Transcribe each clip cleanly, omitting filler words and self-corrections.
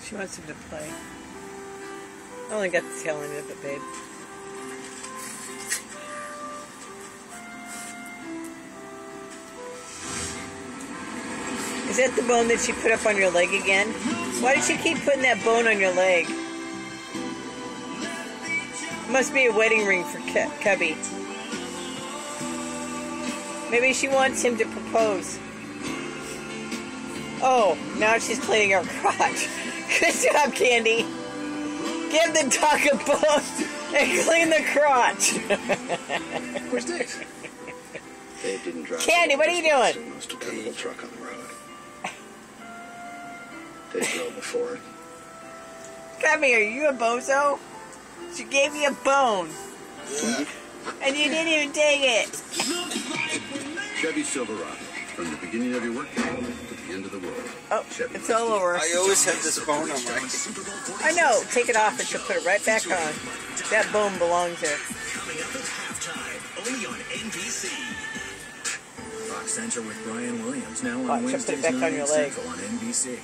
She wants him to play. I only got the tail end of it, babe. Is that the bone that she put up on your leg again? Why did she keep putting that bone on your leg? Must be a wedding ring for Cubby. Maybe she wants him to propose. Oh, now she's cleaning her crotch. Good job, Candy. Give the dog a bone and clean the crotch. Where's Dave? Dave didn't drive. Candy, what are you doing? The most dependable truck on the road. Dave drove before it. Come here, you a bozo? She gave you a bone. Yeah. And you didn't even take it. Chevy Silverado. From the beginning of your workday to the end of the world. Oh, Chevy it's all over. I always have this bone on my... I know. Take it off and she'll put it right back on. That bone belongs there. Coming up at halftime, only on NBC. Rock Center with Brian Williams, now on Wednesdays 9 Central on NBC.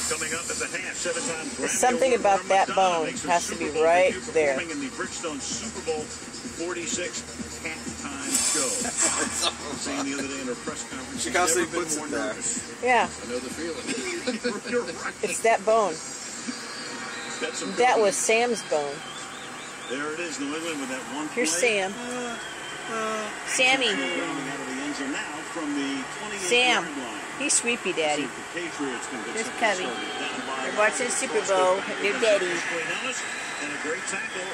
Coming up at the half, 7-time Grammy. Something about that bone has to be right there. In the Bridgestone Super Bowl 46 halftime show. Saying the other day in her press conference, she constantly puts it there. Yeah. I know the feeling. You're right. It's that bone. That was Sam's bone. There it is, New England with that one play. Here's Sam. Sammy. Sam. He's Sweepy Daddy. Here's Cubby. They're watching Super Bowl. Their daddy. And a great tackle.